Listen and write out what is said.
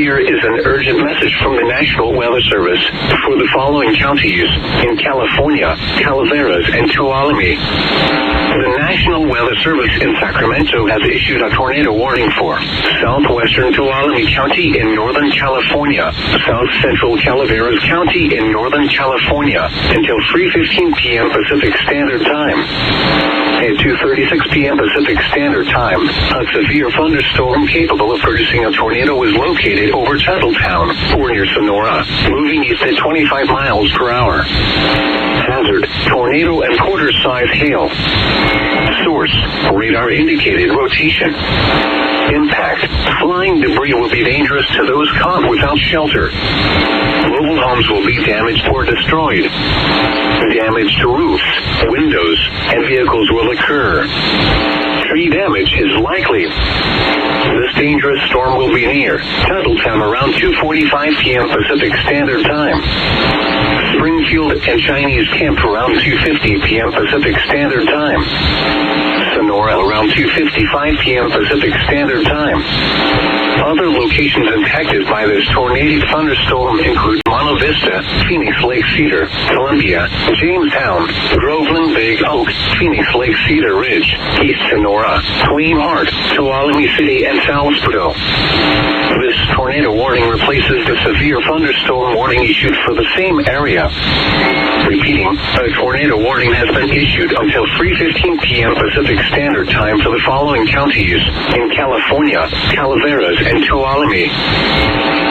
Here is an urgent message from the National Weather Service for the following counties in California, Calaveras, and Tuolumne. The National Weather Service in Sacramento has issued a tornado warning for southwestern Tuolumne County in Northern California, south central Calaveras County in Northern California until 3:15 p.m. Pacific Standard Time. At 2:36 p.m. Pacific Standard Time, a severe thunderstorm capable of producing a tornado was located over Tuttletown or near Sonora, moving east at 25 miles per hour. Hazard, tornado and quarter-size hail. Source, radar indicated rotation. Impact, flying debris will be dangerous to those caught without shelter. Mobile homes will be damaged or destroyed. Damage to roofs, windows, and vehicles will occur. Tree damage is likely. This dangerous storm will be near Tuttletown around 2:45 p.m. Pacific Standard Time. Springfield and Chinese Camp around 2:50 p.m. Pacific Standard Time. Sonora around 2:55 p.m. Pacific Standard Time. Other locations impacted by this tornadic thunderstorm include Monte Vista, Phoenix Lake Cedar, Columbia, Jamestown, Groveland, Big Oak, Phoenix Lake Cedar Ridge, East Sonora, Queen Hart, Tuolumne City, and Salisbury. This tornado warning replaces the severe thunderstorm warning issued for the same area. Repeating, a tornado warning has been issued until 3:15 p.m. Pacific Standard Time for the following counties in California, Calaveras, and Tuolumne.